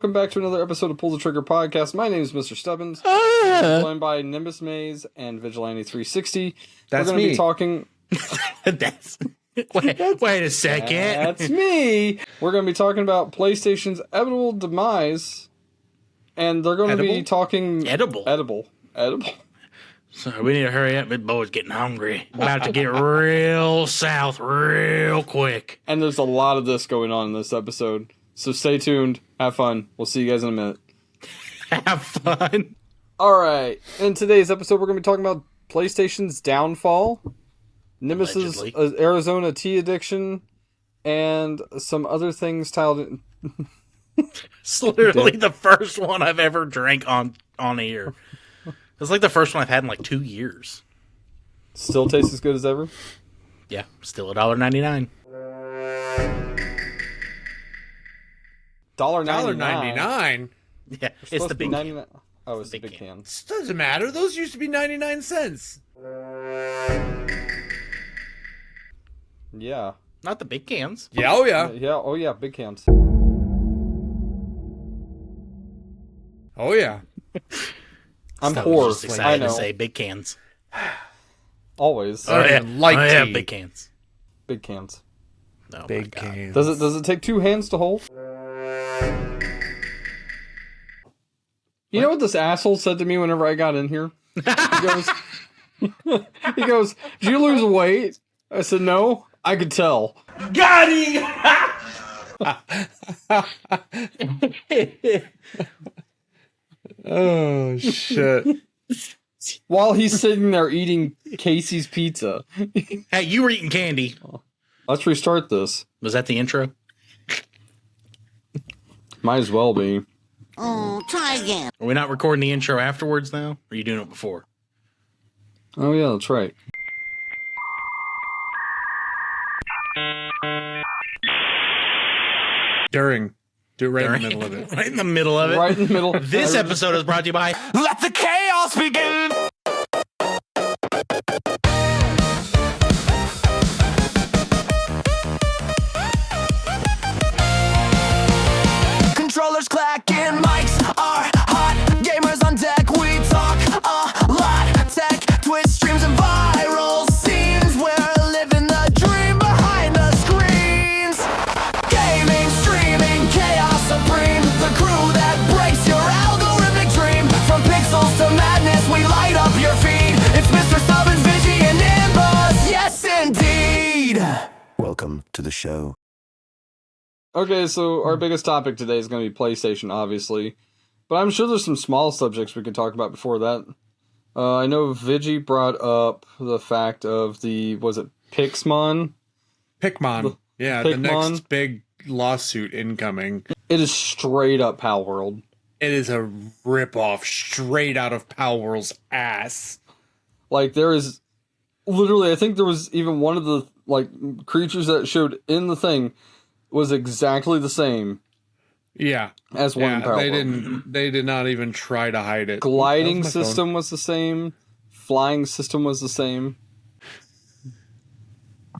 Welcome back to another episode of Pull the Trigger Podcast. My name is Mr. Stubbins. I'm joined by Nimbus Maze and Vigilante 360. That's We're going to me. be talking... Wait a second. That's me! We're going to be talking about PlayStation's inevitable demise. And they're going to be talking... Edible. So we need to hurry up. This boy's getting hungry. About to get real south real quick. And there's a lot of this going on in this episode. So stay tuned. Have fun. We'll see you guys in a minute. Have fun. Alright. In today's episode, we're going to be talking about PlayStation's downfall, Nimbus's Arizona tea addiction, and some other things titled... It's literally the first one I've ever drank on air. It's like the first one I've had in like 2 years. Still tastes as good as ever? Yeah, still $1.99. $1.99? Yeah, it's the big can. Oh, it's the big can. It doesn't matter. Those used to be 99 cents. Yeah. Not the big cans. Yeah, oh yeah. Oh yeah, big cans. Oh yeah. I'm So poor. just I excited know. to say big cans. Always. Oh yeah, like tea. big cans. Big cans. Oh, Big my God. cans. Does it take two hands to hold? You know what this asshole said to me whenever I got in here? He goes, "Did you lose weight?" I said, "No, I could tell." Got him! Oh shit. While he's sitting there eating Casey's pizza. Hey, you were eating candy. Let's restart this. Was that the intro? Might as well be. Try again. Are we not recording the intro afterwards now? Or are you doing it before? Oh yeah, that's right. During. Do it right in the middle of it. Right in the middle of it. Right in the middle. This episode is brought to you by Let the chaos begin! Controllers clacking, mics are hot, gamers on deck, we talk a lot, tech, Twitch streams and viral scenes, we're living the dream behind the screens. Gaming, streaming, chaos supreme, the crew that breaks your algorithmic dream. From pixels to madness, we light up your feed. It's Mr. Stubbins, Vigi, and Nimbus, yes indeed. Welcome to the show. Okay, so our biggest topic today is going to be PlayStation, obviously. But I'm sure there's some small subjects we could talk about before that. I know Vigi brought up the fact of was it Pixmon? Pikmin. Yeah, Pikmin. the next big lawsuit incoming. It is straight up Pal World. It is a ripoff straight out of Palworld's ass. Like, there is... Literally, I think there was even one of the, like, creatures that showed in the thing was exactly the same Yeah. as one in Pal World. They did not even try to hide it. Gliding That was my phone. system was the same. Flying system was the same.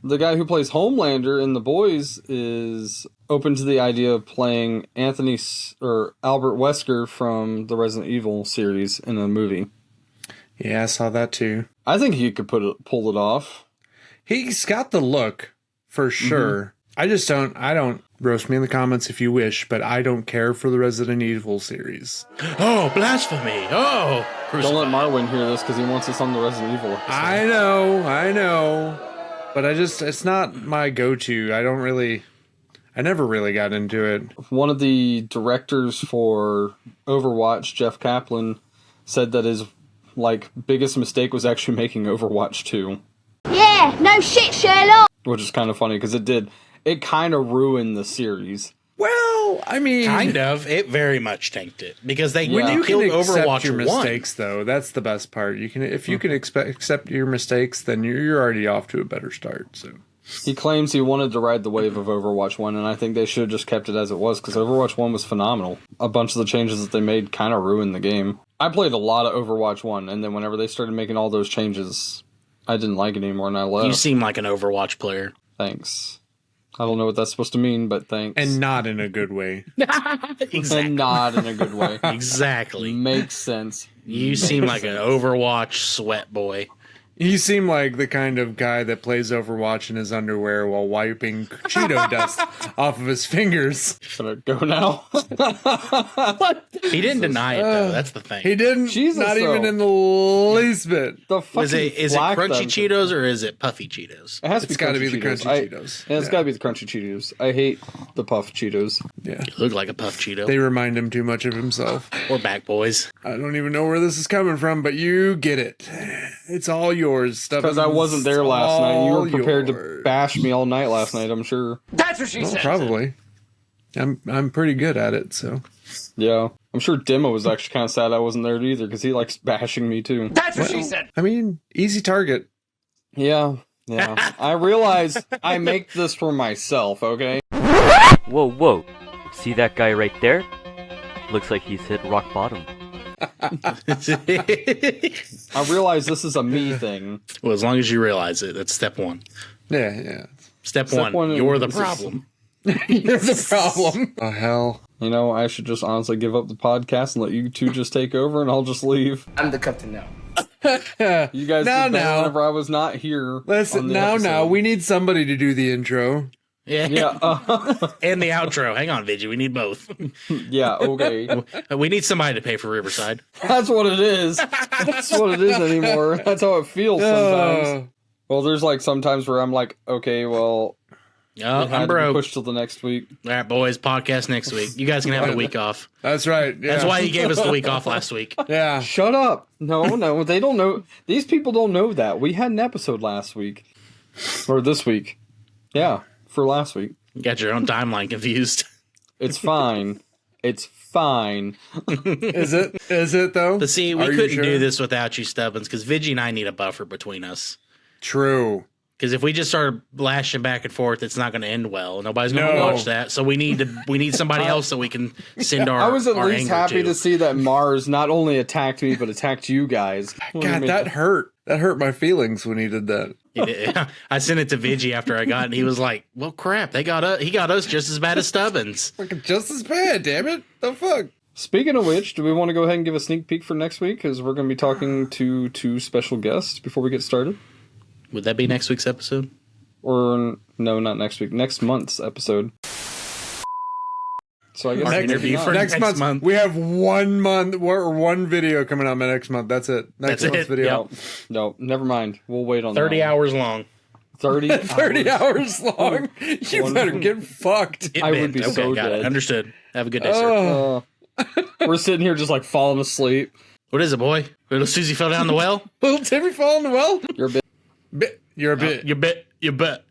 The guy who plays Homelander in The Boys is open to the idea of playing Albert Wesker from the Resident Evil series in a movie. Yeah, I saw that too. I think he could pull it off. He's got the look, for sure. I don't, roast me in the comments if you wish, but I don't care for the Resident Evil series. Oh, blasphemy. Oh, Don't let Marwin hear this because he wants us on the Resident Evil episode. I know. But it's not my go-to. I never really got into it. One of the directors for Overwatch, Jeff Kaplan, said that his biggest mistake was actually making Overwatch 2. Yeah, no shit, Sherlock. Which is kind of funny because it kind of ruined the series. Well, I mean... kind of. It very much tanked it. Because they When you killed can accept Overwatch your 1. mistakes, though, that's the best part. If you can accept your mistakes, then you're already off to a better start. So He claims he wanted to ride the wave of Overwatch 1, and I think they should have just kept it as it was, because Overwatch 1 was phenomenal. A bunch of the changes that they made kind of ruined the game. I played a lot of Overwatch 1, and then whenever they started making all those changes, I didn't like it anymore, and I left. You seem like an Overwatch player. Thanks. I don't know what that's supposed to mean, but thanks. And not in a good way. Exactly. And not in a good way. Exactly. Makes sense. You seem like an Overwatch sweat boy. You seem like the kind of guy that plays Overwatch in his underwear while wiping Cheeto dust off of his fingers. Should I go now? He didn't deny it though. That's the thing. He didn't. Jesus, not even though. in the least bit. The fucking Is it flack crunchy them. Cheetos or is it puffy Cheetos? It has to It's be got to crunchy be the Cheetos. crunchy Cheetos. Yeah, it's got to be the crunchy Cheetos. I hate the puff Cheetos. Yeah. You look like a puff Cheeto. They remind him too much of himself. Or back boys. I don't even know where this is coming from, but you get it. It's all yours. Because I wasn't there last night. You were All prepared to yours. bash me all night last night, I'm sure. Well, probably. I'm pretty good at it, so. Yeah. I'm sure Demo was actually kind of sad I wasn't there either, because he likes bashing me too. I mean, easy target. Yeah. Yeah. I realize I make this for myself, okay? Whoa, whoa. See that guy right there? Looks like he's hit rock bottom. I realize this is a me thing. Well, as long as you realize it, that's step one. Yeah. Step Step one, one you're the is- problem. You're the problem. Oh, hell. You know, I should just honestly give up the podcast and let you two just take over, and I'll just leave. I'm the captain now. You guys Now, did that now. whenever I was not here. Listen, on the now, episode. we need somebody to do the intro. Yeah. Yeah, And the outro. Hang on, Vigi. We need both. yeah, okay. We need somebody to pay for Riverside. That's what it is. That's what it is anymore. That's how it feels sometimes. Well, there's like sometimes where I'm like, okay, well, Oh, it had I'm to be broke. pushed till the next week. All right, boys. Podcast next week. You guys can have the week off. That's right. Yeah. That's why he gave us the week off last week. Yeah. Shut up. No, they don't know. These people don't know that. We had an episode last week. Or this week. Yeah, for last week. You got your own timeline confused. It's fine. It's fine. Is it? Is it, though? But see, we Are you couldn't sure? do this without you, Stubbins, because Vigi and I need a buffer between us. True. Because if we just start lashing back and forth, it's not going to end well. Nobody's going to No. watch that. So we need somebody else that we can send our. I was at our least anger happy to see that Mars not only attacked me, but attacked you guys. God, that hurt. That hurt my feelings when he did that. Yeah. I sent it to Vigi after I got it, and he was like, "Well, crap, he got us just as bad as Stubbins." Fucking just as bad, damn it. The fuck? Speaking of which, do we want to go ahead and give a sneak peek for next week? Because we're going to be talking to two special guests before we get started. Would that be next week's episode? Or, no, not next week. Next month's episode. So I guess Our maybe interview not. for Next month, we have 1 month or one video coming out next month. That's it. Next That's month's it. video. Yep. No, never mind. We'll wait on 30 that one. hours long. 30 30 hours. hours long. You better get fucked. It I would bent. be so got it. dead. Understood. Have a good day, sir. We're sitting here just like falling asleep. What is it, boy? Little Susie fell down the well? Little Timmy fall in the well. You're a bit. You're a bit. You bet.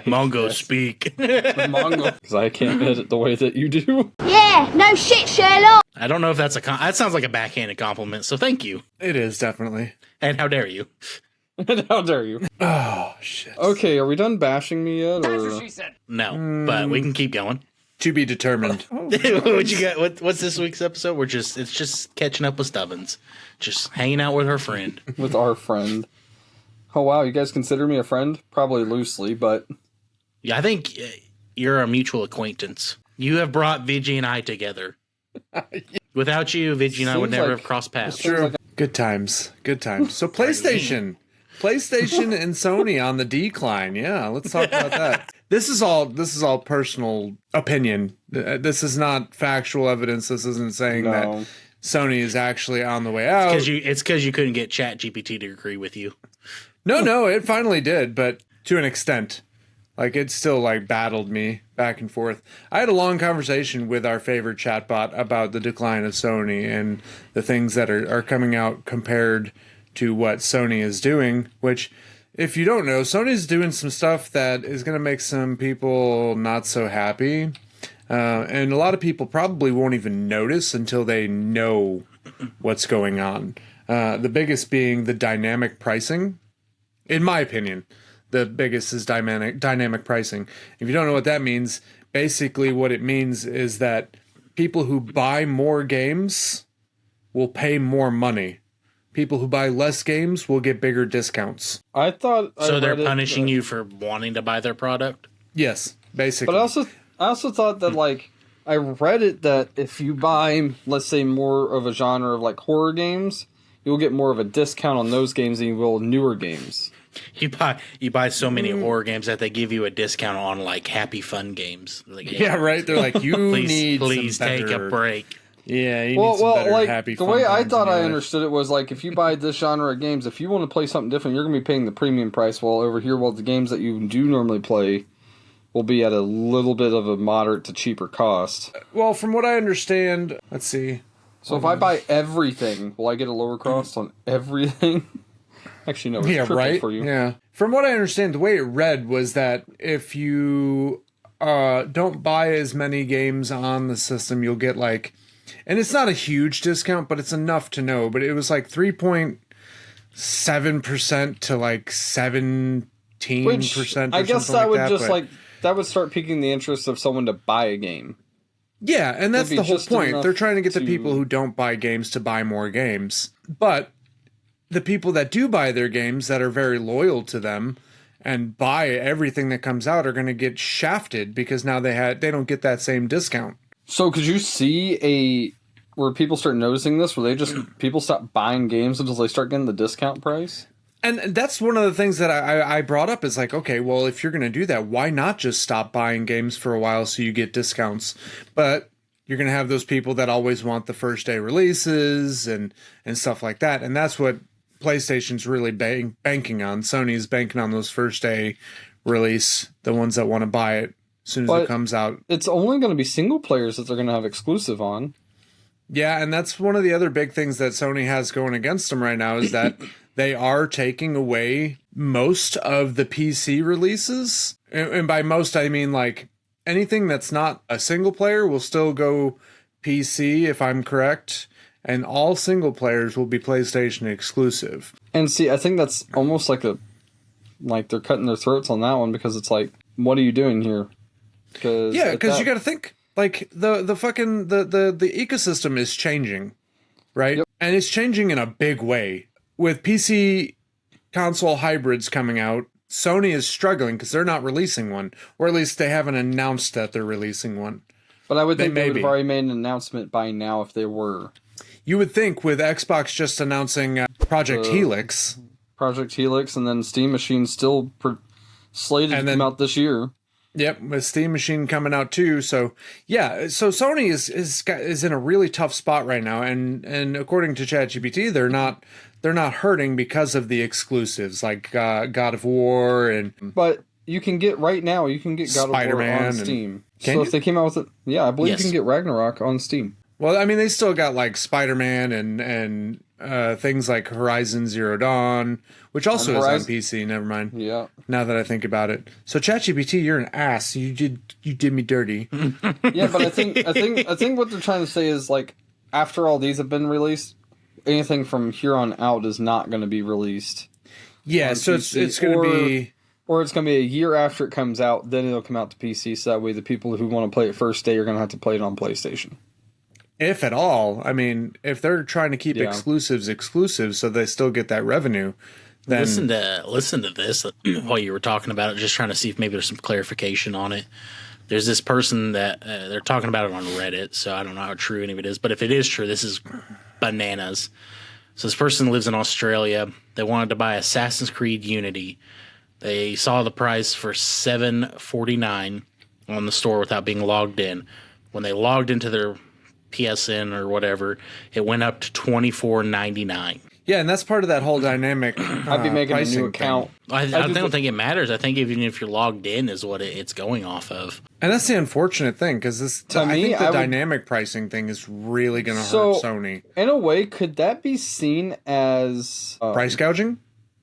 Mongo speak. Mongo. Because I can't edit the way that you do. Yeah, no shit, Sherlock. I don't know if that's that sounds like a backhanded compliment, so thank you. It is definitely. And how dare you? How dare you? Oh shit. Okay, are we done bashing me yet? That's Or... what she said. No, but we can keep going. To be determined. What you got? What's this week's episode? It's just catching up with Stubbins, just hanging out with her friend. With our friend. Oh wow, you guys consider me a friend? Probably loosely, but Yeah, I think you're a mutual acquaintance. You have brought Vigi and I together. Without you, Vigi and I would Seems never like- have crossed paths. True. Good times. Good times. So PlayStation. PlayStation and Sony on the decline. Yeah, let's talk about that. This is all personal opinion. This is not factual evidence. This isn't saying No. that Sony is actually on the way out. It's because you couldn't get Chat GPT to agree with you. No, it finally did, but to an extent. Like, it still, like, battled me back and forth. I had a long conversation with our favorite chatbot about the decline of Sony and the things that are coming out compared to what Sony is doing, which, if you don't know, Sony's doing some stuff that is going to make some people not so happy. And a lot of people probably won't even notice until they know what's going on. The biggest being the dynamic pricing. In my opinion, the biggest is dynamic pricing. If you don't know what that means, basically what it means is that people who buy more games will pay more money people who buy less games will get bigger discounts. I thought So they're punishing you for wanting to buy their product? Yes, basically. But I also thought that like I read it that if you buy, let's say, more of a genre of like horror games, you'll get more of a discount on those games than you will newer games. You buy so many horror games that they give you a discount on like happy fun games. Like, hey, yeah, right. They're like, you please some take better, a break. Yeah, you need some better like happy the fun way I times thought in your I life. understood it was like if you buy this genre of games, if you want to play something different, you're going to be paying the premium price. While over here, the games that you do normally play will be at a little bit of a moderate to cheaper cost. Well, from what I understand, let's see. So if I buy everything, will I get a lower cost on everything? Actually, no, it's triple Right. for you. Yeah. From what I understand, the way it read was that if you don't buy as many games on the system, you'll get like, and it's not a huge discount, but it's enough to know. But it was like 3.7% to like 17%. Which I guess that would that would start piquing the interest of someone to buy a game. Yeah, and that's It'd be the whole just point. enough They're trying to get the to- people who don't buy games to buy more games. But the people that do buy their games that are very loyal to them and buy everything that comes out are going to get shafted because now they don't get that same discount. So could you see where people start noticing this, where people stop buying games until they start getting the discount price? And that's one of the things that I brought up is like, okay, well, if you're going to do that, why not just stop buying games for a while so you get discounts? But you're going to have those people that always want the first day releases and stuff like that. And that's what PlayStation's really banking on. Sony's banking on those first day release, the ones that want to buy it as soon as it comes out. It's only going to be single players that they're going to have exclusive on. Yeah, and that's one of the other big things that Sony has going against them right now is that they are taking away most of the PC releases. And by most, I mean like anything that's not a single player will still go PC, if I'm correct. And all single players will be PlayStation exclusive. And see, I think that's almost like they're cutting their throats on that one because it's like, what are you doing here? Because you got to think like the ecosystem is changing, right? Yep. And it's changing in a big way. With PC console hybrids coming out, Sony is struggling because they're not releasing one, or at least they haven't announced that they're releasing one. But I would think they would maybe. have already made an announcement by now if they were. You would think with Xbox just announcing Project Helix. Project Helix, and then Steam Machine still slated to come out this year. Yep, with Steam Machine coming out too. So yeah, so Sony is in a really tough spot right now, and according to ChatGPT, they're not hurting because of the exclusives like God of War and. But you can get God of War on Steam. So if they came out with it, yeah, I believe you can get Ragnarok on Steam. Well, I mean, they still got like Spider-Man and things like Horizon Zero Dawn, which also is on PC. Never mind. Yeah. Now that I think about it, so ChatGPT, you're an ass. You did me dirty. Yeah, but I think what they're trying to say is like after all these have been released, anything from here on out is not going to be released. Yeah, so PC, it's going to be. Or it's going to be a year after it comes out, then it'll come out to PC, so that way the people who want to play it first day are going to have to play it on PlayStation. If at all. I mean, if they're trying to keep exclusives exclusive so they still get that revenue, then... Listen to this while you were talking about it, just trying to see if maybe there's some clarification on it. There's this person that they're talking about it on Reddit, so I don't know how true any of it is, but if it is true, this is bananas. So this person lives in Australia. They wanted to buy Assassin's Creed Unity. They saw the price for $7.49 on the store without being logged in. When they logged into their PSN or whatever, it went up to $24.99. Yeah, and that's part of that whole dynamic. I'd be making a new account. I don't think it matters. I think even if you're logged in is what it's going off of. And that's the unfortunate thing, because I think the dynamic pricing thing is really going to hurt Sony. In a way, could that be seen as... price gouging?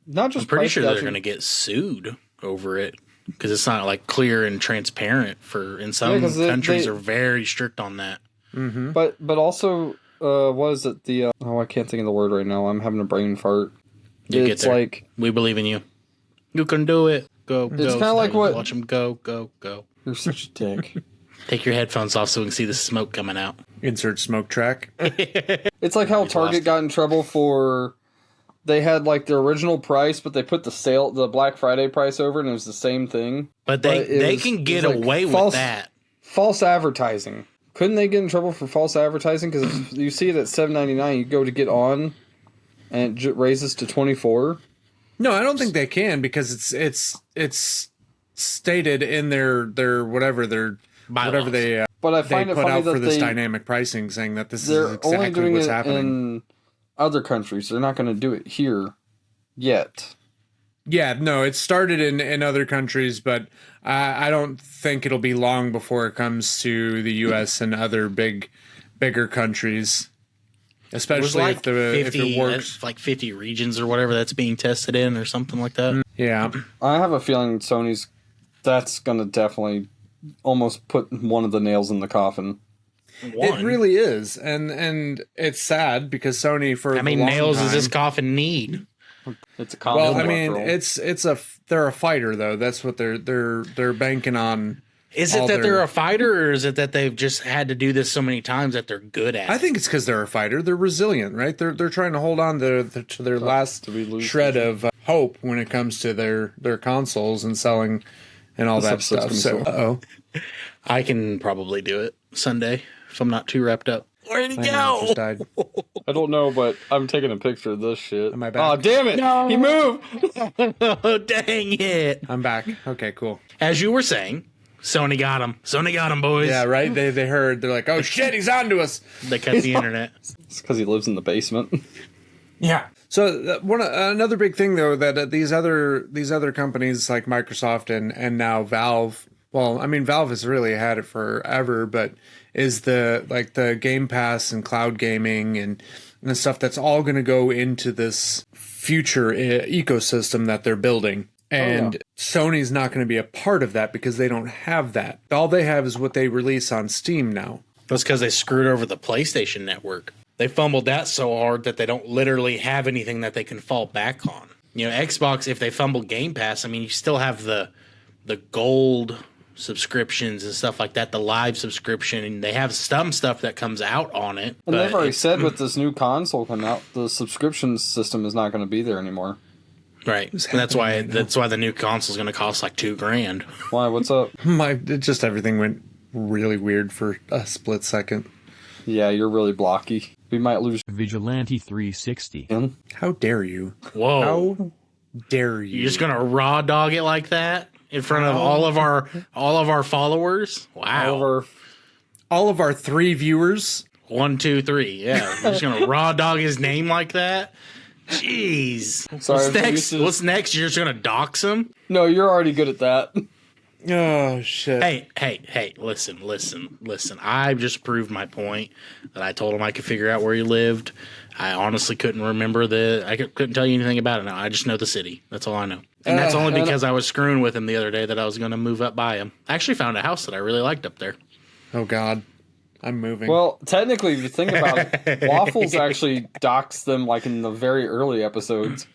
Not just I'm pretty price sure gouging. they're going to get sued over it because it's not like clear and transparent. In some countries are very strict on that. Mm-hmm. But also, what is it? I can't think of the word right now. I'm having a brain fart. It's like we believe in you. You can do it. Go. It's kind of like what. Watch them go. You're such a dick. Take your headphones off so we can see the smoke coming out. Insert smoke track. It's like how Target got in trouble for they had like the original price, but they put the Black Friday price over, and it was the same thing. But they can get away with that. False advertising. Couldn't they get in trouble for false advertising? Because if you see it at $7.99, you go to get on, and it raises to $24. No, I don't think they can, because it's stated in their whatever they But I find it put funny out that for this dynamic pricing, saying that this is exactly what's happening. In other countries. They're not going to do it here yet. Yeah, no, it started in other countries, but I don't think it'll be long before it comes to the U.S. and other bigger countries. Especially like if it works. Like 50 regions or whatever that's being tested in or something like that. Yeah. I have a feeling that's going to definitely almost put one of the nails in the coffin. It really is. And it's sad because Sony for how many nails does this coffin need? It's a common. Well, I mean, they're a fighter though. That's what they're banking on. Is it that they're a fighter, or is it that they've just had to do this so many times that they're good at it? I think it's because they're a fighter. They're resilient, right? They're trying to hold on to their last shred of hope when it comes to their consoles and selling and all that stuff. So, I can probably do it Sunday if I'm not too wrapped up. Where'd he go? Just died. I don't know, but I'm taking a picture of this shit. Am I back? Oh, damn it! No. He moved! Oh, dang it. I'm back. Okay, cool. As you were saying, Sony got him. Sony got him, boys. Yeah, right? They heard. They're like, oh, shit, he's onto us. They cut the internet. It's because he lives in the basement. Yeah. So another big thing, though, that these other companies like Microsoft and now Valve, well, I mean, Valve has really had it forever, but is the Game Pass and cloud gaming and the stuff that's all going to go into this future ecosystem that they're building. And Sony's not going to be a part of that because they don't have that. All they have is what they release on Steam now. That's because they screwed over the PlayStation Network. They fumbled that so hard that they don't literally have anything that they can fall back on. You know, Xbox, if they fumble Game Pass, I mean, you still have the gold subscriptions and stuff like that, the live subscription, and they have some stuff that comes out on it. And they've already said with this new console coming out, the subscription system is not going to be there anymore. Right. And that's why the new console is going to cost like $2,000. Why? What's up? Everything went really weird for a split second. Yeah, you're really blocky. We might lose Vigilante 360. him. How dare you? Whoa. How dare you? You're just going to raw dog it like that in front of all of our followers? Wow. All of our 3 viewers. 1, 2, 3. Yeah. You're just going to raw dog his name like that? Jeez. Sorry, What's next? You're just going to dox him? No, you're already good at that. Oh, shit. Hey, listen. I just proved my point that I told him I could figure out where he lived. I honestly couldn't remember couldn't tell you anything about it now. I just know the city. That's all I know. And that's only because I was screwing with him the other day that I was going to move up by him. I actually found a house that I really liked up there. Oh, God. I'm moving. Well, technically, if you think about it, Waffles actually docks them like in the very early episodes.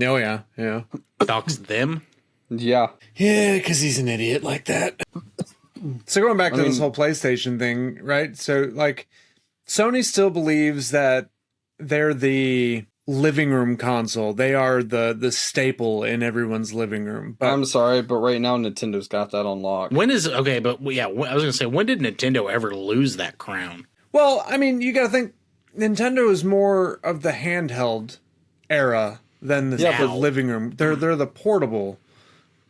Oh, yeah. Dox them? Yeah. Yeah, because he's an idiot like that. So going back to this whole PlayStation thing, right? So, like, Sony still believes that they're the living room console. They are the staple in everyone's living room. But I'm sorry, but right now Nintendo's got that on lock. I was going to say, when did Nintendo ever lose that crown? Well, I mean, you got to think Nintendo is more of the handheld era than the living room. They're the portable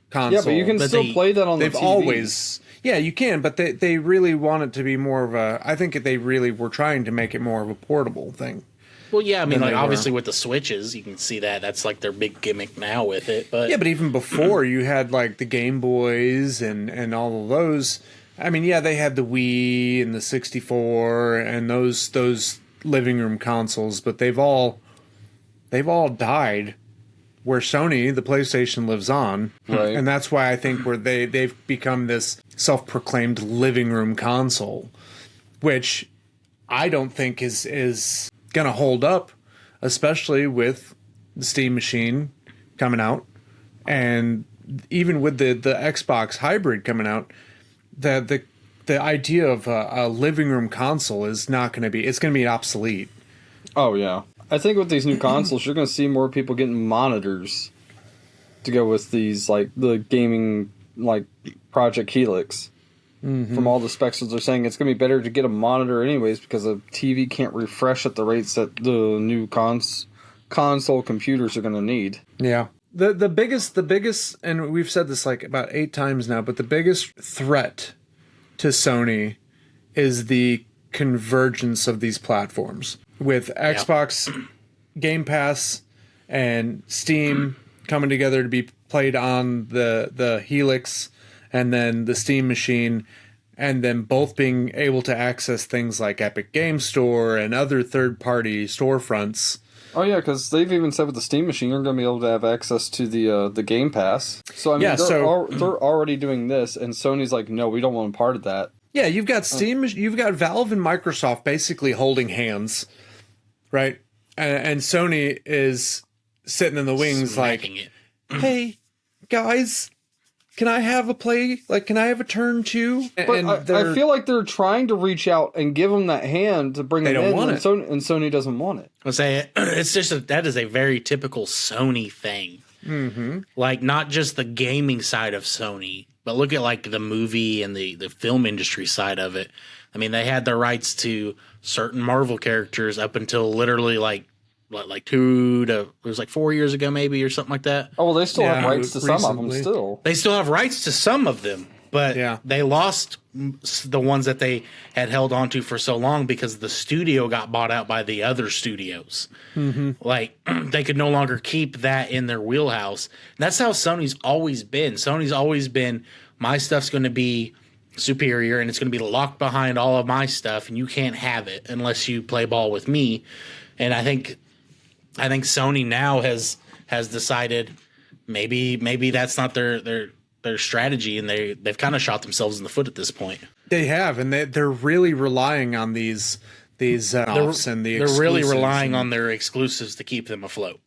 console. Yeah, but you can still play that on the TV. They've always... Yeah, you can, but they really want it to be more of a... I think they really were trying to make it more of a portable thing. Well, yeah, I mean, like, obviously with the Switches, you can see that. That's, like, their big gimmick now with it. But yeah, but even before, you had, like, the Game Boys and all of those. I mean, yeah, they had the Wii and the 64 and those living room consoles, but they've all died. Where Sony, the PlayStation, lives on. Right. And that's why I think they've become this self-proclaimed living room console, which I don't think is going to hold up, especially with the Steam machine coming out. And even with the Xbox hybrid coming out, the idea of a living room console is not going to be... It's going to be obsolete. Oh, yeah. I think with these new consoles, you're going to see more people getting monitors to go with these, like the gaming, like Project Helix. From all the specs that they're saying, it's going to be better to get a monitor anyways because a TV can't refresh at the rates that the new console computers are going to need. Yeah. The biggest, and we've said this like about 8 times now, but the biggest threat to Sony is the convergence of these platforms with Xbox Game Pass and Steam coming together to be played on the Helix and then the Steam machine, and then both being able to access things like Epic Game Store and other third-party storefronts. Oh yeah, because they've even said with the Steam machine, you're going to be able to have access to the Game Pass. So I mean, they're already doing this, and Sony's like, no, we don't want a part of that. Yeah, you've got Steam, you've got Valve and Microsoft basically holding hands, right? And Sony is sitting in the wings Smacking like, it. hey, guys, can I have a play? Like, can I have a turn too? But I feel like they're trying to reach out and give them that hand to bring them in, and Sony doesn't want it. I'll say it's just that is a very typical Sony thing. Mm-hmm. Like, not just the gaming side of Sony, but look at like the movie and the film industry side of it. I mean, they had the rights to certain Marvel characters up until literally like 4 years ago, maybe, or something like that. Oh, well, they still have rights to some of them still. They still have rights to some of them, but they lost the ones that they had held on to for so long because the studio got bought out by the other studios. Mm-hmm. Like, they could no longer keep that in their wheelhouse. And that's how Sony's always been. Sony's always been, my stuff's going to be superior and it's going to be locked behind all of my stuff, and you can't have it unless you play ball with me. And I think Sony now has decided maybe that's not their strategy, and they've kind of shot themselves in the foot at this point. They have, and they're really relying on these offs and the exclusives. They're really relying on their exclusives to keep them afloat.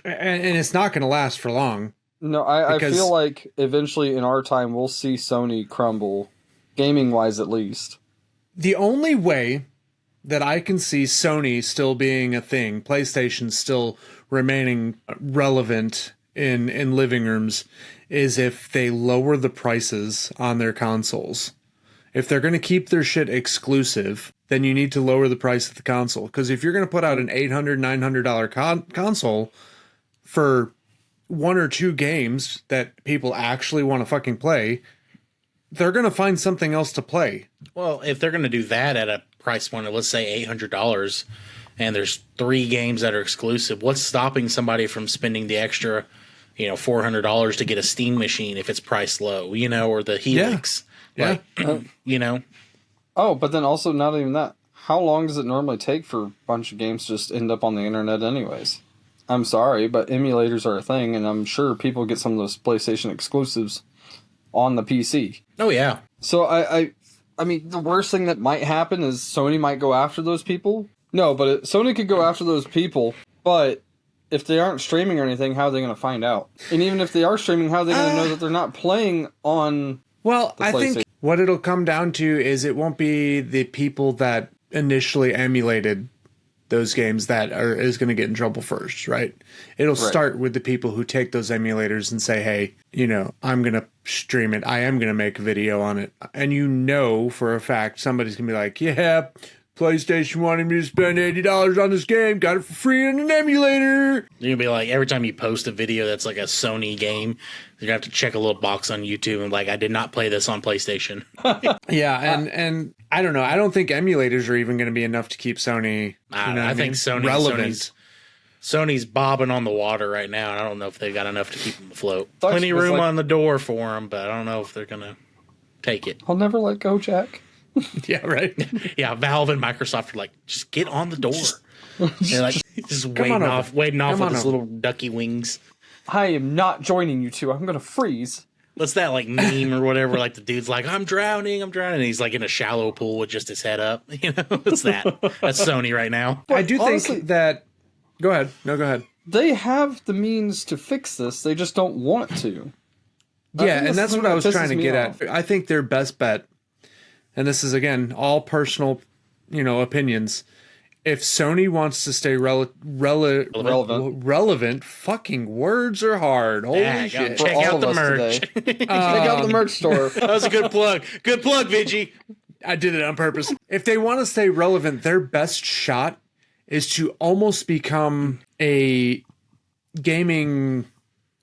And it's not going to last for long. No, I feel like eventually in our time we'll see Sony crumble, gaming-wise at least. The only way that I can see Sony still being a thing, PlayStation still remaining relevant in living rooms, is if they lower the prices on their consoles. If they're going to keep their shit exclusive, then you need to lower the price of the console. Because if you're going to put out an $800, $900 console for 1 or 2 games that people actually want to fucking play, they're going to find something else to play. Well, if they're going to do that at a price point of, let's say, $800, and there's 3 games that are exclusive, what's stopping somebody from spending the extra, $400 to get a Steam machine if it's priced low, or the Helix? Yeah. Oh, but then also not even that. How long does it normally take for a bunch of games to just end up on the internet anyways? I'm sorry, but emulators are a thing, and I'm sure people get some of those PlayStation exclusives on the PC. Oh, yeah. So I mean, the worst thing that might happen is Sony might go after those people. No, but Sony could go after those people, but if they aren't streaming or anything, how are they going to find out? And even if they are streaming, how are they going to know that they're not playing on I think what it'll come down to is it won't be the people that initially emulated those games that is going to get in trouble first, right? It'll start with the people who take those emulators and say, hey, I'm going to stream it. I am going to make a video on it. And for a fact, somebody's going to be like, yeah, PlayStation wanted me to spend $80 on this game. Got it for free on an emulator. You're going to be like, every time you post a video that's like a Sony game, you're going to have to check a little box on YouTube and I did not play this on PlayStation. Yeah, and I don't know. I don't think emulators are even going to be enough to keep Sony I think Sony's bobbing on the water right now, and I don't know if they've got enough to keep them afloat. Plenty of room on the door for them, but I don't know if they're going to take it. I'll never let go, Jack. Yeah, right. Yeah, Valve and Microsoft are like, just get on the door. They're like, just waiting off with his little ducky wings. I am not joining you two. I'm going to freeze. What's that meme or whatever? Like the dude's like, I'm drowning. And he's like in a shallow pool with just his head up. What's that? That's Sony right now. But I do think that. Go ahead. No, go ahead. They have the means to fix this. They just don't want to. Yeah, and that's what I was trying to get at. I think their best bet, and this is again all personal, opinions, if Sony wants to stay relevant, fucking words are hard. Holy Yeah, shit. For check all out of the us merch. today. Check out the merch store. That was a good plug. Good plug, Vigi. I did it on purpose. If they want to stay relevant, their best shot is to almost become a gaming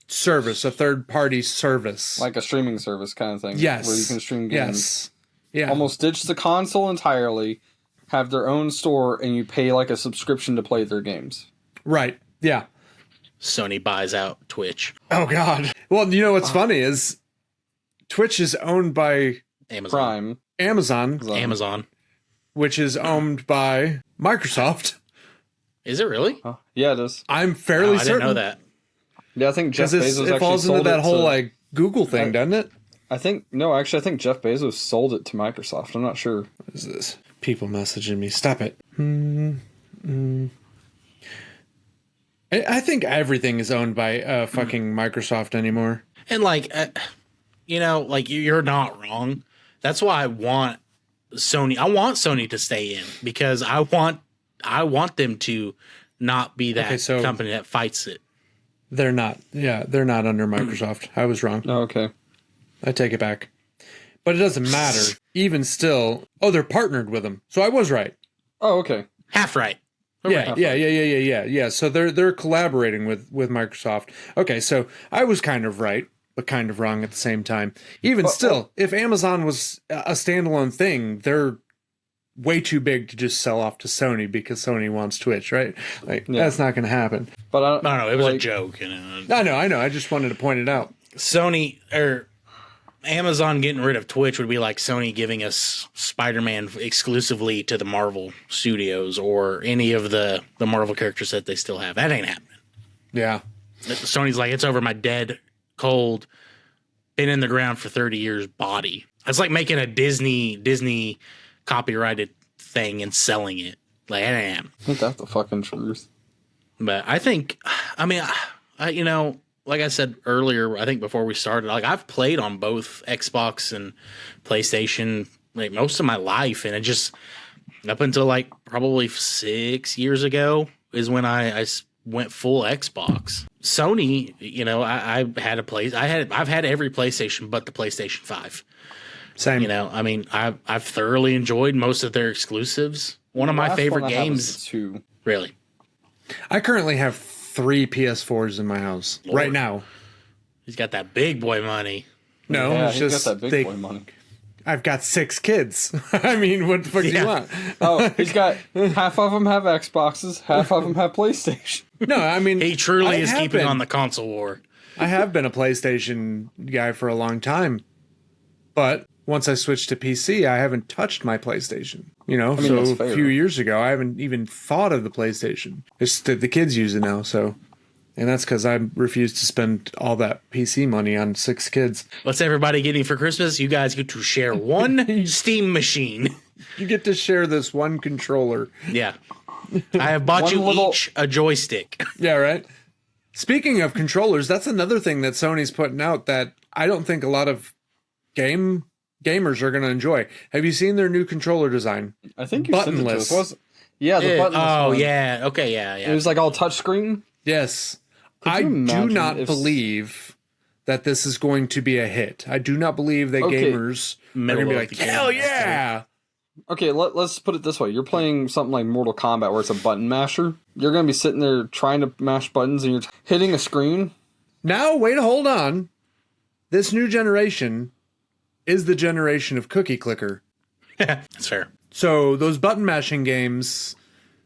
service, a third-party service. Like a streaming service kind of thing. Yes. Where you can stream games. Yes. Yeah. Almost ditch the console entirely, have their own store, and you pay like a subscription to play their games. Right. Yeah. Sony buys out Twitch. Oh, God. Well, you know what's funny is Twitch is owned by Amazon. Prime. Amazon. which is owned by Microsoft. Is it really? Oh, yeah, it is. I'm fairly I certain. didn't know that. Yeah, I think Jeff Because Bezos it actually falls into sold that it whole to, like Google thing, doesn't it? I think Jeff Bezos sold it to Microsoft. I'm not sure. What is this? People messaging me. Stop it. I think everything is owned by fucking Microsoft anymore. And like, like you're not wrong. That's why I want Sony. I want Sony to stay in because I want them to not be that company that fights it. They're not. Yeah, they're not under Microsoft. I was wrong. Oh, okay. I take it back. But it doesn't matter. Even still, they're partnered with them. So I was right. Oh, okay. Half right. Yeah. So they're collaborating with Microsoft. Okay, so I was kind of right, but kind of wrong at the same time. Even still, if Amazon was a standalone thing, they're way too big to just sell off to Sony because Sony wants Twitch, right? Like that's not going to happen. But No, it was a joke. I know. I just wanted to point it out. Sony or Amazon getting rid of Twitch would be like Sony giving us Spider-Man exclusively to the Marvel Studios or any of the Marvel characters that they still have. That ain't happening. Yeah. Sony's like, it's over my dead, cold, been in the ground for 30 years body. It's like making a Disney copyrighted thing and selling it. Like, that ain't happening. ain't that the fucking truth? But I think, like I said earlier, I think before we started, like I've played on both Xbox and PlayStation like most of my life, and it just up until like probably 6 years ago is when I went full Xbox. Sony, I've had every PlayStation but the PlayStation 5. Same. I've thoroughly enjoyed most of their exclusives. One of my favorite games. Really, I currently have 3 PS4s in my house right now. He's got that big boy money. No, yeah, it's just got that big boy money. I've got 6 kids. I mean, what the fuck do you want? Oh, he's got half of them have Xboxes, half of them have PlayStation. No, I mean, he truly is keeping on the console war. I have been a PlayStation guy for a long time, but once I switched to PC, I haven't touched my PlayStation. So a few years ago, I haven't even thought of the PlayStation. It's the kids use it now, so. And that's because I refuse to spend all that PC money on 6 kids. What's everybody getting for Christmas? You guys get to share one Steam machine. You get to share this one controller. Yeah. I have bought you each a joystick. Yeah, right? Speaking of controllers, that's another thing that Sony's putting out that I don't think a lot of gamers are going to enjoy. Have you seen their new controller design? I think you sent it to us. Yeah, the buttonless Oh, one. yeah. Okay, yeah. It was like all touchscreen. Yes. Could I you do imagine not if- believe that this is going to be a hit. I do not believe that gamers are going to be like, hell yeah! Okay, let's put it this way. You're playing something like Mortal Kombat where it's a button masher. You're going to be sitting there trying to mash buttons and you're hitting a screen. Now, wait, hold on. This new generation is the generation of cookie clicker. That's fair. So those button mashing games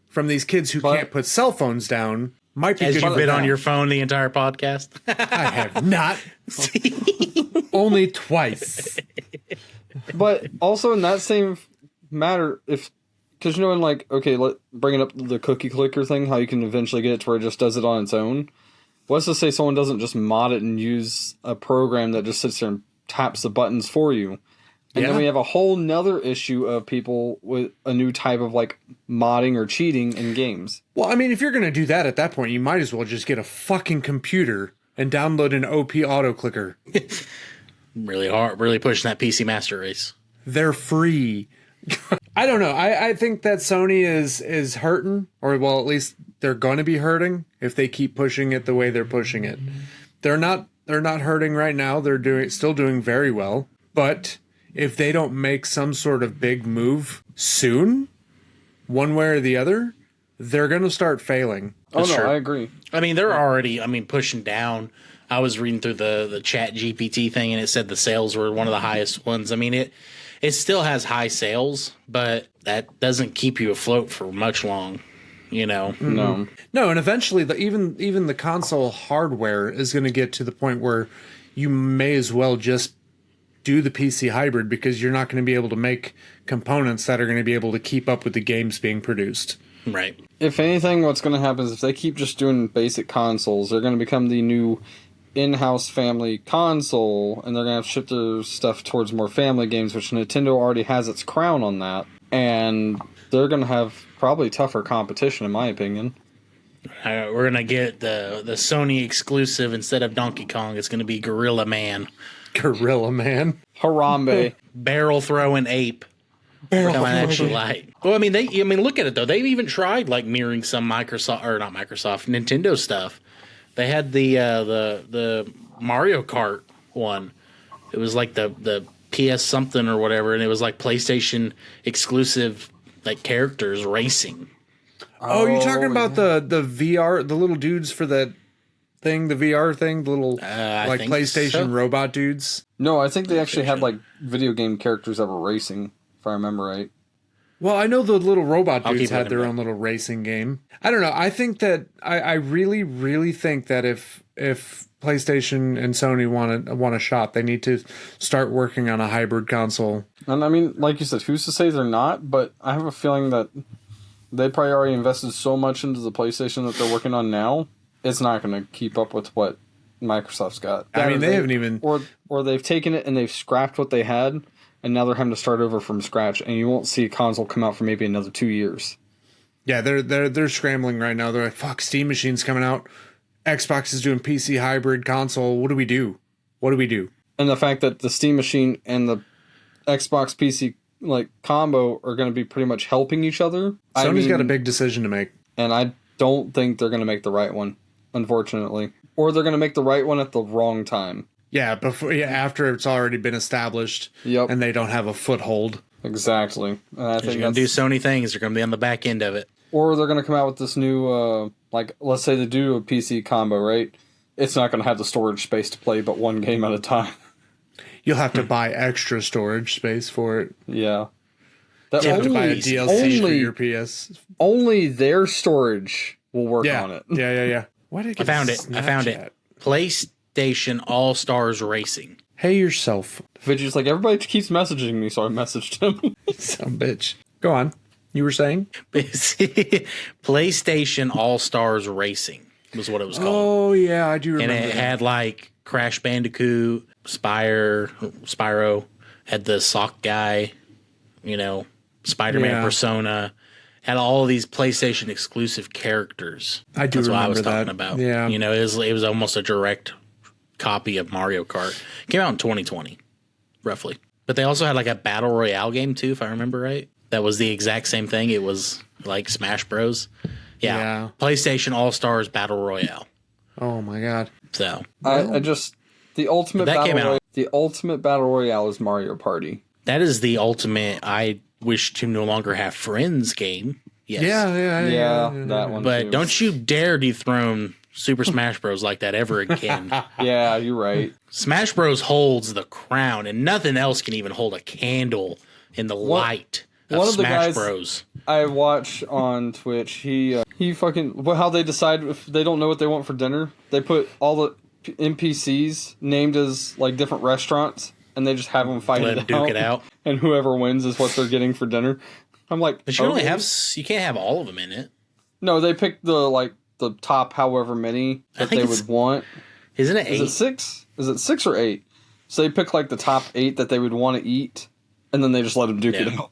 from these kids who can't put cell phones down might be Has good you for been them. on your phone the entire podcast? I have not. Only twice. But also in that same matter, because in like, okay, bringing up the cookie clicker thing, how you can eventually get it to where it just does it on its own. Let's just say someone doesn't just mod it and use a program that just sits there and taps the buttons for you. And then we have a whole nother issue of people with a new type of like modding or cheating in games. Well, I mean, if you're going to do that at that point, you might as well just get a fucking computer and download an OP auto clicker. Really hard, really pushing that PC Master Race. They're free. I don't know. I think that Sony is hurting, or well, at least they're going to be hurting if they keep pushing it the way they're pushing it. They're not hurting right now. They're still doing very well. But if they don't make some sort of big move soon, one way or the other, they're going to start failing. Oh, no, I agree. I mean, they're already, pushing down. I was reading through the chat GPT thing, and it said the sales were one of the highest ones. I mean, it still has high sales, but that doesn't keep you afloat for much long, No. No, and eventually, even the console hardware is going to get to the point where you may as well just do the PC hybrid, because you're not going to be able to make components that are going to be able to keep up with the games being produced. Right. If anything, what's going to happen is if they keep just doing basic consoles, they're going to become the new in-house family console, and they're going to have to shift their stuff towards more family games, which Nintendo already has its crown on that, and they're going to have probably tougher competition, in my opinion. We're going to get the Sony exclusive. Instead of Donkey Kong, it's going to be Gorilla Man. Gorilla Man. Harambe. Barrel throwing ape. Coming at you like. Well, I mean, look at it though. They've even tried like mirroring some Nintendo stuff. They had the Mario Kart one. It was like the PS something or whatever, and it was like PlayStation exclusive, like characters racing. Oh, you're talking about the VR, the little dudes for the thing, the VR thing, the little like PlayStation robot dudes. No, I think they actually had like video game characters that were racing, if I remember right. Well, I know the little robot dudes had their own little racing game. I don't know. I think that I really, really think that if PlayStation and Sony want a shot, they need to start working on a hybrid console. And I mean, like you said, who's to say they're not? But I have a feeling that they probably already invested so much into the PlayStation that they're working on now. It's not going to keep up with what Microsoft's got. I mean, they haven't even... Or they've taken it and they've scrapped what they had, and now they're having to start over from scratch, and you won't see a console come out for maybe another 2 years. Yeah, they're scrambling right now. They're like, fuck, Steam Machine's coming out. Xbox is doing PC hybrid console. What do we do? And the fact that the Steam Machine and the Xbox PC like combo are going to be pretty much helping each other. Sony's got a big decision to make. And I don't think they're going to make the right one, unfortunately. Or they're going to make the right one at the wrong time. Yeah, after it's already been established. Yep. And they don't have a foothold. Exactly. And I think they're going to do Sony things. They're going to be on the back end of it. Or they're going to come out with this new, let's say they do a PC combo, right? It's not going to have the storage space to play but one game at a time. You'll have to buy extra storage space for it. Yeah. You have to buy a DLC for your PS. Only their storage will work on it. Yeah. Why did I found it. PlayStation All-Stars Racing. Hey yourself. Vidget's like, everybody keeps messaging me, so I messaged him. Some bitch. Go on. You were saying? PlayStation All-Stars Racing was what it was called. Oh, yeah, I do remember And it had like Crash Bandicoot, Spyro, had the sock guy, Spider-Man Persona, had all of these PlayStation exclusive characters. I do That's remember what I was that. talking about. Yeah. It was almost a direct copy of Mario Kart. Came out in 2020, roughly. But they also had like a Battle Royale game too, if I remember right. That was the exact same thing. It was like Smash Bros. Yeah. PlayStation All-Stars Battle Royale. Oh my god. So the ultimate battle royale is Mario Party. That is the ultimate I wish to no longer have friends game. Yes. Yeah, that one. But too. don't you dare dethrone Super Smash Bros. Like that ever again. Yeah, you're right. Smash Bros. Holds the crown, and nothing else can even hold a candle in the light of one of the Smash guys Bros. I watch on Twitch, he fucking, how they decide if they don't know what they want for dinner, they put all the NPCs named as like different restaurants, and they just have them fight Duke it out, and whoever wins is what they're getting for dinner. I'm like, but you can't have all of them in it. No, they pick the top however many that they would want. Isn't it 8? Is it 6? Is it 6 or 8? So they pick like the top 8 that they would want to eat, and then they just let them duke it out.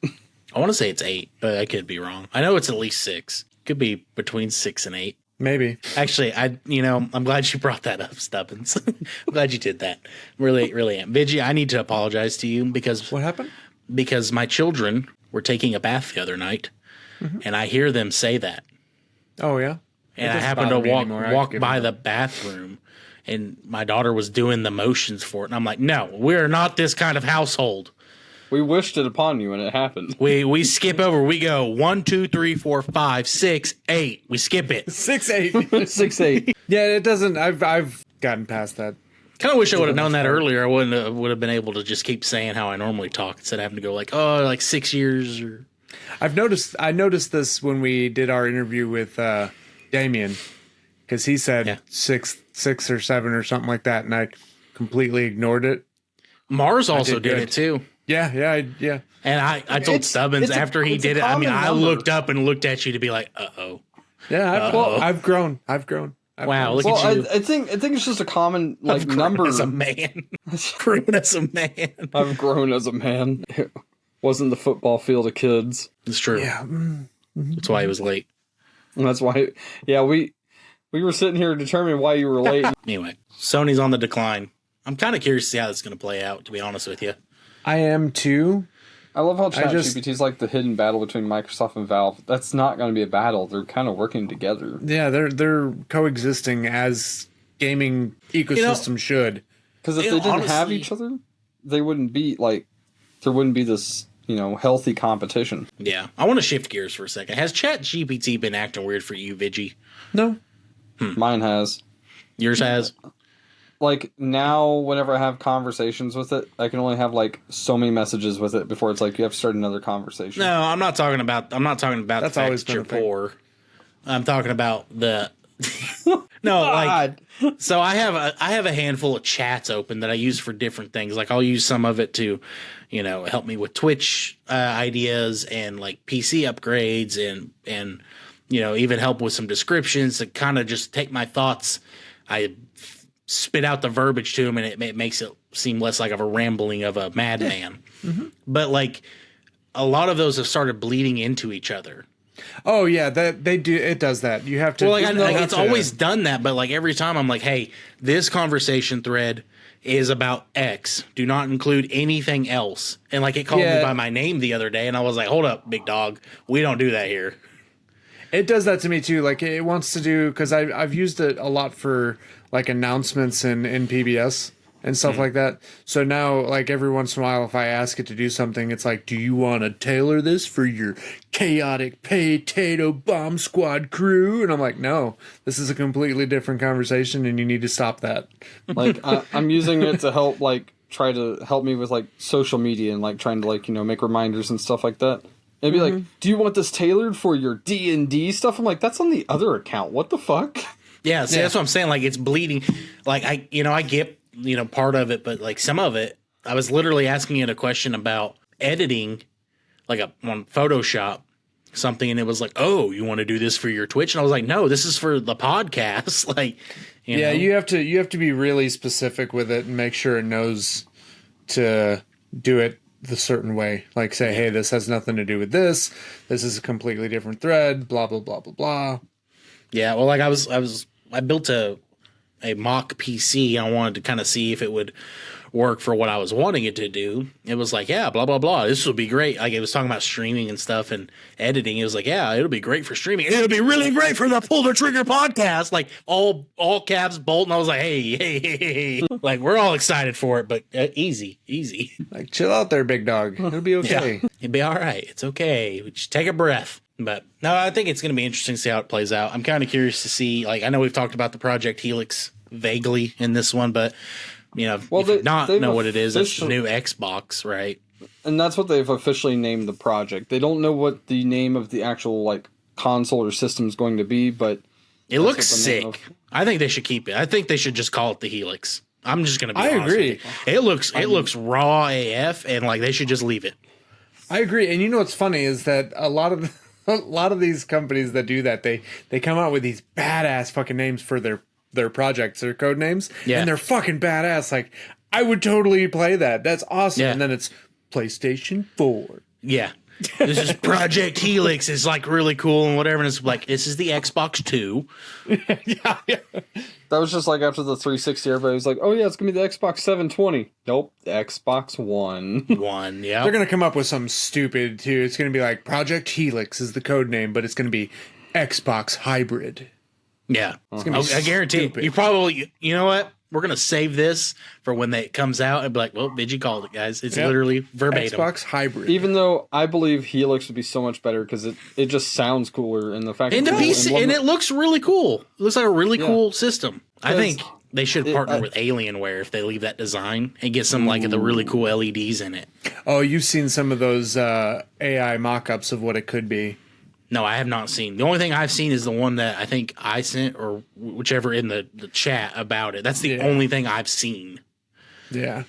I want to say it's 8, but I could be wrong. I know it's at least 6. Could be between 6 and 8. Maybe. Actually, I'm glad you brought that up, Stubbins. I'm glad you did that. Really, really am. Vidgie, I need to apologize to you because... What happened? Because my children were taking a bath the other night, and I hear them say that. Oh yeah. And I happened to walk by the bathroom, and my daughter was doing the motions for it, and I'm like, "No, we're not this kind of household." We wished it upon you, and it happened. We skip over. We go 1, 2, 3, 4, 5, 6, 8. We skip it. 6, 8. 6, 8. Yeah, it doesn't. I've gotten past that. Kind of wish I would have known that earlier. I would have been able to just keep saying how I normally talk instead of having to go like, oh, like 6 years or. I noticed this when we did our interview with Damien, because he said 6 or 7 or something like that, and I completely ignored it. Mars also did it too. Yeah. And I told Stubbins after he did it. I mean, I looked up and looked at you to be like, uh-oh. Yeah, I've grown. Wow, look Well, at you. I think it's just a common like number. As a man. Grown as a man. I've grown as a man. It wasn't the football field of kids. It's true. Yeah. That's why he was late. And that's why, yeah, we were sitting here determining why you were late. Anyway, Sony's on the decline. I'm kind of curious to see how this is going to play out, to be honest with you. I am too. I love how ChatGPT is like the hidden battle between Microsoft and Valve. That's not going to be a battle. They're kind of working together. Yeah, they're coexisting as gaming ecosystem should. Because if they didn't have each other, they wouldn't be like, there wouldn't be this, healthy competition. Yeah. I want to shift gears for a second. Has ChatGPT been acting weird for you, Vigi? No. Mine has. Yours has? Like now, whenever I have conversations with it, I can only have like so many messages with it before it's like you have to start another conversation. No, I'm not talking about the fact that you're poor. I'm talking about the no, like so I have a handful of chats open that I use for different things. Like I'll use some of it to, help me with Twitch ideas and like PC upgrades and even help with some descriptions to kind of just take my thoughts. I spit out the verbiage to him, and it makes it seem less like of a rambling of a madman. Mm-hmm. But like a lot of those have started bleeding into each other. Oh yeah, that they do. It does that. You have to. Well, it's always done that, but like every time I'm like, hey, this conversation thread is about X. Do not include anything else. And like it called me by my name the other day, and I was like, hold up, big dog, we don't do that here. It does that to me too. Like it wants to do, because I've used it a lot for like announcements in PBS and stuff like that. So now, like every once in a while, if I ask it to do something, it's like, do you want to tailor this for your chaotic potato bomb squad crew? And I'm like, no, this is a completely different conversation, and you need to stop that. Like I'm using it to help, like try to help me with like social media and like trying to like make reminders and stuff like that. And be like, do you want this tailored for your D&D stuff? I'm like, that's on the other account. What the fuck? Yeah, see, that's what I'm saying. Like, it's bleeding. Like, I get, part of it, but like some of it, I was literally asking it a question about editing, like on Photoshop something, and it was like, oh, you want to do this for your Twitch? And I was like, no, this is for the podcast. Like, you have to be really specific with it and make sure it knows to do it the certain way. Like say, hey, this has nothing to do with this. This is a completely different thread. Blah blah blah blah blah. Yeah, well, like I built a mock PC. I wanted to kind of see if it would work for what I was wanting it to do. It was like, yeah, blah blah blah. This will be great. Like it was talking about streaming and stuff and editing. It was like, yeah, it'll be great for streaming. It'll be really great for the Pull the Trigger podcast. Like all caps bolt. And I was like, hey. Like we're all excited for it, but easy. Like chill out there, big dog. It'll be okay. Yeah, it'll be all right. It's okay. Just take a breath. But no, I think it's going to be interesting to see how it plays out. I'm kind of curious to see. Like I know we've talked about the Project Helix vaguely in this one, but if you know what it is, it's the new Xbox, right? And that's what they've officially named the project. They don't know what the name of the actual like console or system is going to be, but it looks sick. I think they should keep it. I think they should just call it the Helix. I'm just going to be honest. I agree. It looks raw AF, and like they should just leave it. I agree. And what's funny is that a lot of these companies that do that, they come out with these badass fucking names for their projects, their code names, and they're fucking badass. Like, I would totally play that. That's awesome. Yeah. And then it's PlayStation 4. Yeah. This is Project Helix. It's like really cool and whatever. And it's like, this is the Xbox 2. yeah. That was just like after the 360, everybody was like, oh yeah, it's going to be the Xbox 720. Nope, the Xbox One. Yeah. They're going to come up with something stupid, too. It's going to be like Project Helix is the code name, but it's going to be Xbox Hybrid. Yeah. It's gonna be I guarantee stupid. you probably, you know what? We're going to save this for when it comes out and be like, well, Vigi called it, guys. It's literally verbatim. Xbox Hybrid. Even though I believe Helix would be so much better because it just sounds cooler, and the fact And, that it looks really cool. It looks like a really cool system. I think Because they should partner with Alienware if they leave that design and get some like the really cool LEDs in it. Oh, you've seen some of those AI mock-ups of what it could be. No, I have not seen. The only thing I've seen is the one that I think I sent or whichever in the chat about it. That's the only thing I've seen. Yeah.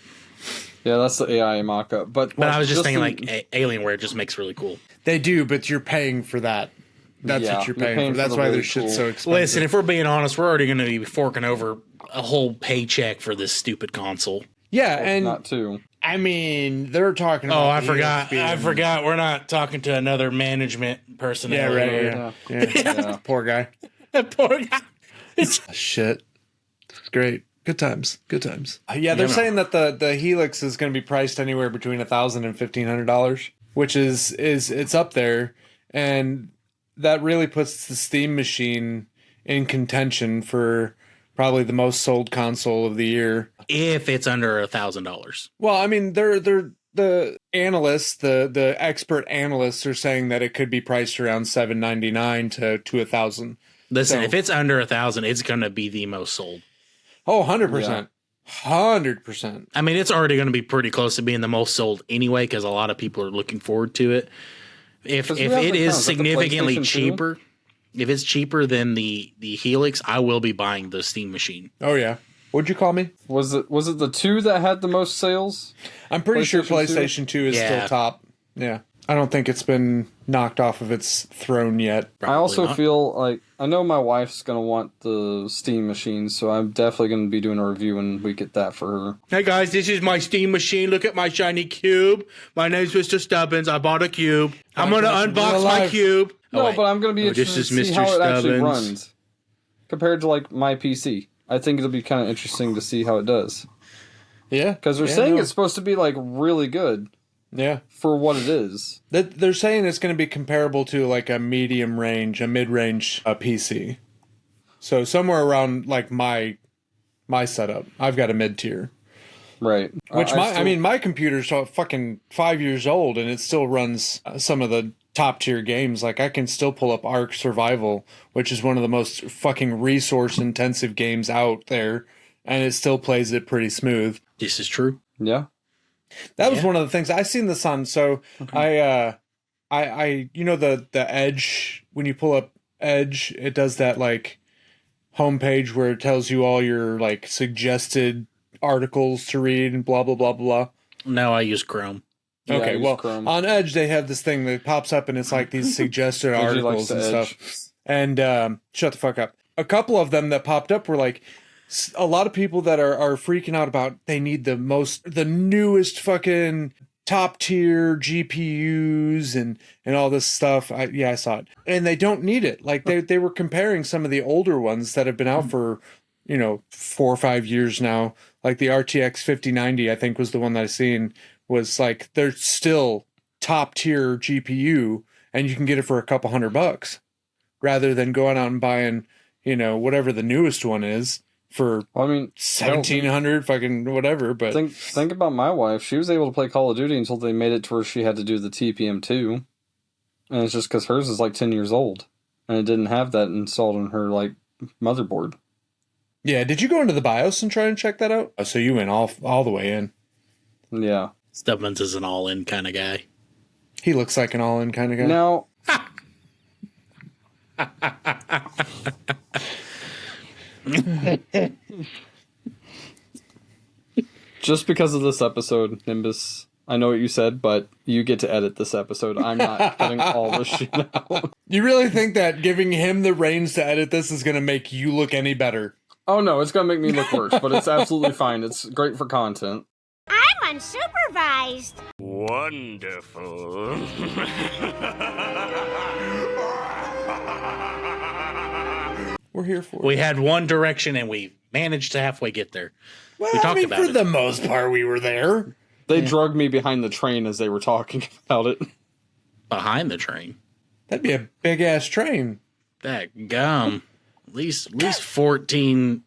Yeah, that's the AI mock-up. But I was just thinking like Alienware just makes really cool. They do, but you're paying for that. That's what you're paying for. That's the why really their shit's so cool. expensive. Listen, if we're being honest, we're already going to be forking over a whole paycheck for this stupid console. yeah, and not two. I mean, they're talking about... Oh, I forgot. I forgot. We're not talking to another management person. Yeah, right. Yeah. Poor guy. Poor guy. Shit. It's great. Good times. Good times. Yeah, they're saying that the Helix is going to be priced anywhere between $1,000 and $1,500, which is it's up there, and that really puts the Steam machine in contention for probably the most sold console of the year. If it's under $1,000. Well, I mean, they're the analysts, the expert analysts are saying that it could be priced around $799 to $1,000. Listen, So- if it's under $1,000, it's going to be the most sold. Oh, 100%. 100%. I mean, it's already going to be pretty close to being the most sold anyway, because a lot of people are looking forward to it. If we it have is the significantly PlayStation 2? cheaper, if it's cheaper than the Helix, I will be buying the Steam machine. Oh, yeah. What'd you call me? Was it the two that had the most sales? I'm pretty sure PlayStation 2? PlayStation 2 is Yeah. still top. Yeah. I don't think it's been knocked off of its throne yet. I also not. feel like I know my wife's gonna want the Steam machine, so I'm definitely gonna be doing a review when we get that for her. Hey guys, this is my Steam machine. Look at my shiny cube. My name's Mr. Stubbins. I bought a cube. I'm going to unbox my cube. No, but I'm gonna be this interested to is see Mr. how it actually Stubbins. runs compared to like my PC. I think it'll be kind of interesting to see how it does Yeah. because they're saying it's supposed to be like really good Yeah. for what it is. They're saying it's going to be comparable to like a medium range, a mid range PC. So somewhere around like my setup. I've got a mid tier. Right. Which my computer's fucking 5 years old and it still runs some of the top tier games. Like I can still pull up Ark Survival, which is one of the most fucking resource intensive games out there, and it still plays it pretty smooth. This is true. Yeah. That was one of the things I seen this on. So I you know the Edge, when you pull up Edge, it does that like homepage where it tells you all your like suggested articles to read and blah blah blah blah. No, I use Chrome. Yeah, I Okay, use well, Chrome. on Edge they have this thing that pops up and it's like these suggested Edgy likes articles and the Edge. stuff. And shut the fuck up. A couple of them that popped up were like a lot of people that are freaking out about they need the newest fucking top tier GPUs and all this stuff. I saw it. And they don't need it. Like they were comparing some of the older ones that have been out for, 4 or 5 years now. Like the RTX 5090, I think was the one that I seen, was like they're still top tier GPU and you can get it for a couple $100 rather than going out and buying, whatever the newest one is for Well, I mean, 1,700 fucking whatever. But think about my wife. She was able to play Call of Duty until they made it to where she had to do the TPM2, and it's just because hers is like 10 years old, and it didn't have that installed on her like motherboard. yeah, did you go into the BIOS and try and check that out? Oh, so you went all the way in. Yeah. Stubbins is an all-in kind of guy. He looks like an all-in kind of guy. Now, just because of this episode, Nimbus, I know what you said, but you get to edit this episode. I'm not cutting all this shit out. You really think that giving him the reins to edit this is going to make you look any better? Oh no, it's gonna make me look worse, but it's absolutely fine. It's great for content. I'm unsupervised. Wonderful. We're here for it. We had one direction and we managed to halfway get there. Well, we talked about for it. the most part, we were there. They drug me behind the train as they were talking about it. Behind the train. That'd be a big ass train. That gum. At least 14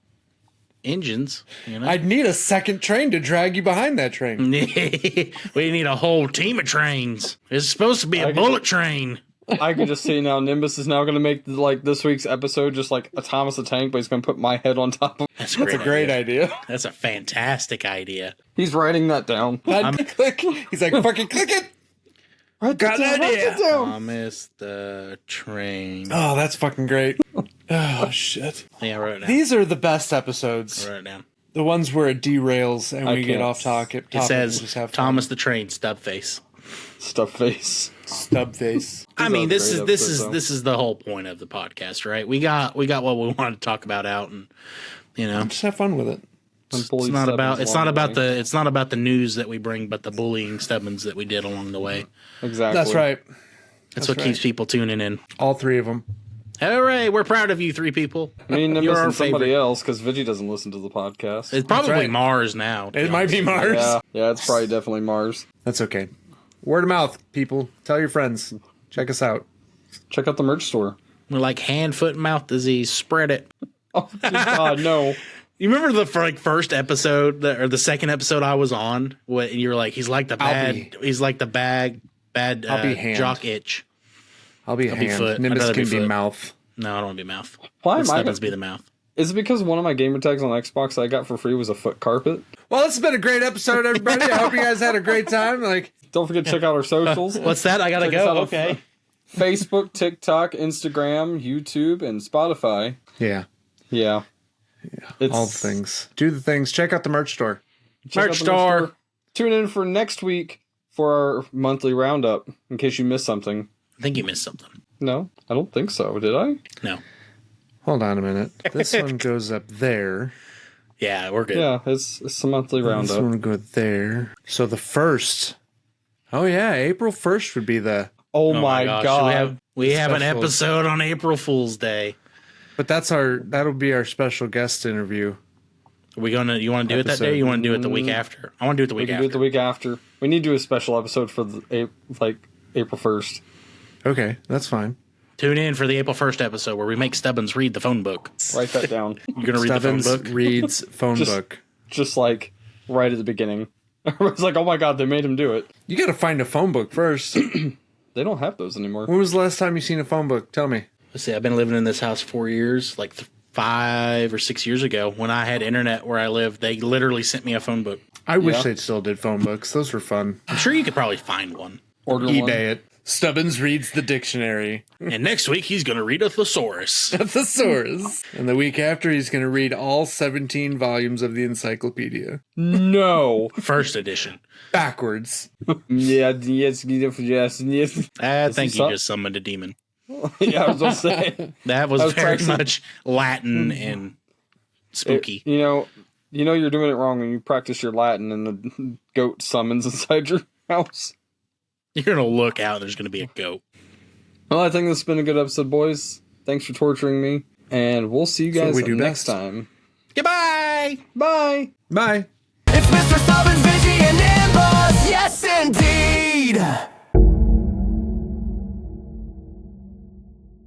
engines. You know? I'd need a second train to drag you behind that train. We need a whole team of trains. It's supposed to be a bullet train. I can just see now Nimbus is now going to make like this week's episode just like a Thomas the Tank, but he's going to put my head on top of it. That's a great idea. That's a fantastic idea. He's writing that down. Click. He's like, fucking click it. Got an idea. Thomas the Train. Oh, that's fucking great. Oh, shit. Yeah, I wrote it down. These are the best episodes. I wrote it down. The ones where it derails and we get off topic. It says Thomas the Train Stubface. Stubface. Stubface. I mean, this is the whole point of the podcast, right? We got what we wanted to talk about out, and you know, just have fun with it. It's not about the news that we bring, but the bullying Stebbins that we did along the way. Exactly. That's right. That's what keeps people tuning in. All three of them. Hooray! We're proud of you, three people. Me, Nimbus, You're our and somebody favorite. else because Vigi doesn't listen to the podcast. It's probably right. Mars now. It might be Mars. Yeah, it's probably definitely Mars. That's okay. Word of mouth, people. Tell your friends. Check us out. Check out the merch store. We're like hand, foot, and mouth disease. Spread it. Oh God, no! You remember the first episode or the second episode I was on? And you were like, he's like the bad I'll be hand. jock itch. I'll be hand. foot. Nimbus I'd rather can be be foot. mouth. No, I don't want to be mouth. Why Let am I? Stebbins be the mouth. Is it because one of my gamer tags on Xbox I got for free was a foot carpet? Well, this has been a great episode, everybody. I hope you guys had a great time. Don't forget to check out our socials. What's that? I gotta Check us go. out on Okay. Facebook, TikTok, Instagram, YouTube, and Spotify. Yeah. Yeah. It's All the things. Do the things. Check out the merch store. check out Merch the store. Tune in for next week for our monthly roundup in case you missed something. I think you missed something. No, I don't think so. Did I? No. Hold on a minute. This one goes up there. Yeah, we're good. Yeah, it's a monthly This roundup. one go there. So the first. Oh yeah, April 1st would be the. Oh my gosh. God. We have an Special. episode on April Fool's Day. But that'll be our special guest interview. You want to do it that day? Or you want to do it the week after? I want to do it the We week can after. do it the week after. We need to do a special episode for April 1st. Okay, that's fine. Tune in for the April 1st episode where we make Stebbins read the phone book. Write that down. You're gonna read the phone Stebbins book. reads phone Just- book. Just like right at the beginning. Everyone's like, oh my God, they made him do it. You got to find a phone book first. They don't have those anymore. When was the last time you seen a phone book? Tell me. Let's see. I've been living in this house 4 years. Like 5 or 6 years ago, when I had internet where I lived, they literally sent me a phone book. I wish Yeah. they still did phone books. Those were fun. I'm sure you could probably find one. Order eBay one. it. Stubbins reads the dictionary. And next week he's gonna read a thesaurus. A thesaurus. And the week after, he's going to read all 17 volumes of the encyclopedia. No. First edition. Backwards. Yeah, yes. I think he you just summoned a demon. Yeah, I was going to say. That was I was very practicing- much Latin and spooky. You know you're doing it wrong when you practice your Latin and the goat summons inside your house. You're gonna look out and there's gonna be a goat. Well, I think this has been a good episode, boys. Thanks for torturing me. And we'll see you That's what guys we do next best. time. Goodbye! Bye. Bye. It's Mr. Stubbins, Vigi, and Nimbus, yes indeed!